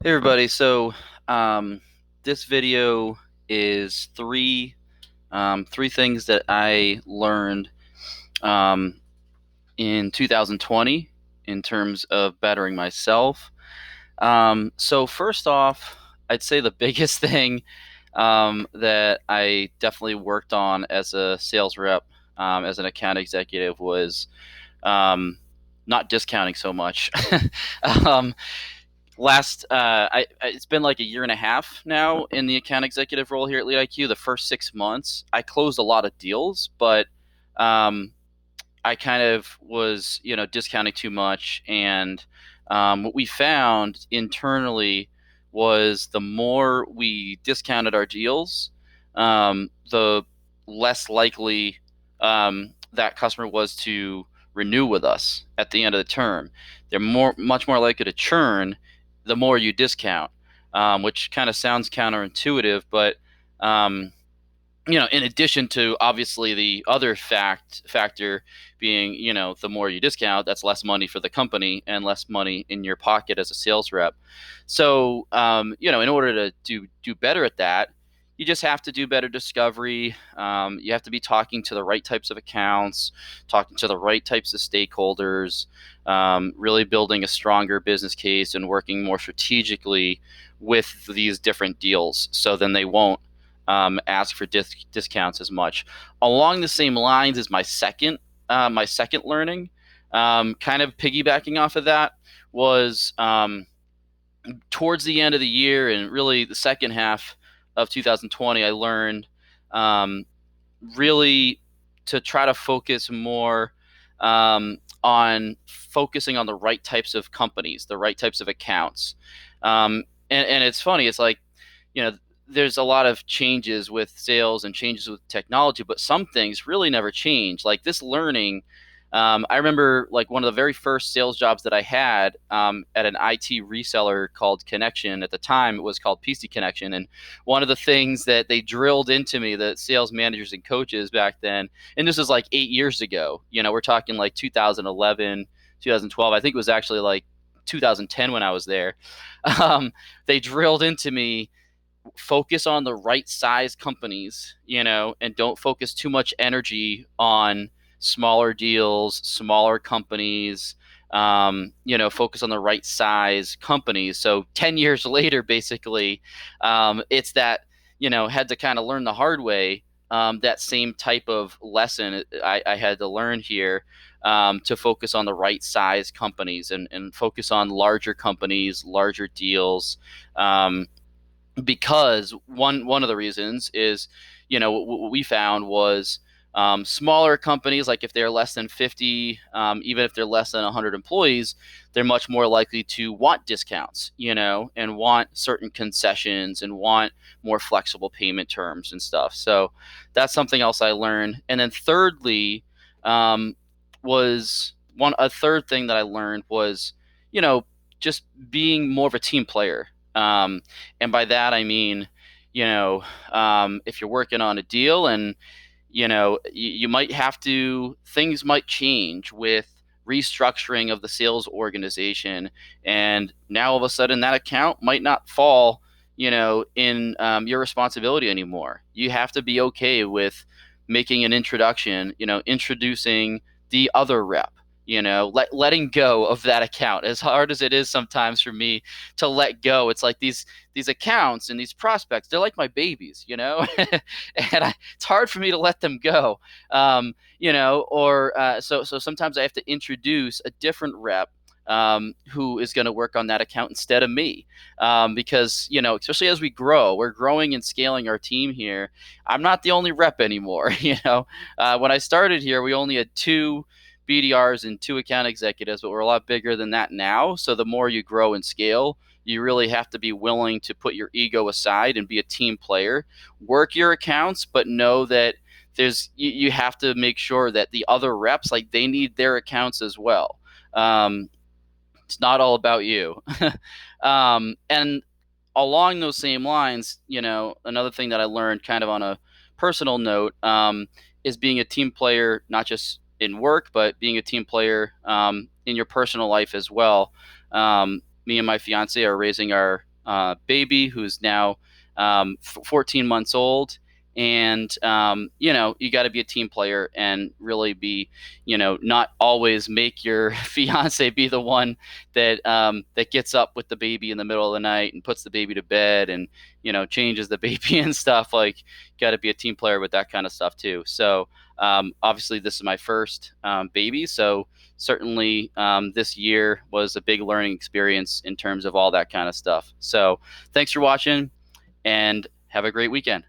Hey everybody, um, this video is three things that I learned um, in 2020 in terms of bettering myself. So first off, I'd say the biggest thing that I definitely worked on as a sales rep, as an account executive, was um, not discounting so much. um, it's been like a year and a half now in the account executive role here at Lead IQ. The first 6 months I closed a lot of deals, but um, I kind of was discounting too much. And what we found internally was the more we discounted our deals, the less likely that customer was to renew with us at the end of the term. They're much more likely to churn the more you discount, which kind of sounds counterintuitive, but um, in addition to obviously the other factor being, the more you discount, that's less money for the company and less money in your pocket as a sales rep. So, in order to do better at that, you just have to do better discovery. You have to be talking to the right types of accounts, talking to the right types of stakeholders, really building a stronger business case and working more strategically with these different deals. So then they won't ask for discounts as much. Along the same lines as my second learning, kind of piggybacking off of that, was towards the end of the year and really the second half of 2020. I learned um, really to try to focus more on focusing on the right types of companies, the right types of accounts. And it's funny. It's like, you know, there's a lot of changes with sales and changes with technology, but some things really never change. Like this learning, I remember like one of the very first sales jobs that I had at an IT reseller called Connection. At the time, it was called PC Connection. And one of the things that they drilled into me, the sales managers and coaches back then, and this was like 8 years ago, we're talking like 2011, 2012. I think it was actually like 2010 when I was there. Um, they drilled into me, focus on the right size companies, and don't focus too much energy on smaller deals, smaller companies. Focus on the right size companies. So 10 years later, basically, it's that, had to kind of learn the hard way. That same type of lesson I had to learn here, to focus on the right size companies and focus on larger companies, larger deals. Because one of the reasons is, what we found was, smaller companies, like if they're less than 50, even if they're less than 100 employees, they're much more likely to want discounts, and want certain concessions and want more flexible payment terms and stuff. So that's something else I learned. And then thirdly, was one a third thing that I learned was, you know just being more of a team player. And by that, I mean, if you're working on a deal and, you might have to, things might change with restructuring of the sales organization. And now all of a sudden that account might not fall, in your responsibility anymore. You have to be okay with making an introduction, introducing the other rep, letting go of that account, as hard as it is sometimes for me to let go. It's like these accounts and these prospects, they're like my babies, and it's hard for me to let them go. So sometimes I have to introduce a different rep, who is going to work on that account instead of me, because especially as we're growing and scaling our team here. I'm not the only rep anymore. When I started here, we only had two BDRs and two account executives, but we're a lot bigger than that now. So the more you grow and scale, you really have to be willing to put your ego aside and be a team player. Work your accounts, but know that you have to make sure that the other reps, like, they need their accounts as well. It's not all about you. And along those same lines, another thing that I learned kind of on a personal note, is being a team player, not just in work, but being a team player in your personal life as well. Me and my fiance are raising our baby who's now 14 months old. And, you got to be a team player and really be, not always make your fiance be the one that gets up with the baby in the middle of the night and puts the baby to bed and, changes the baby and stuff. Like, got to be a team player with that kind of stuff too. So, obviously, this is my first baby. So, certainly this year was a big learning experience in terms of all that kind of stuff. So, thanks for watching and have a great weekend.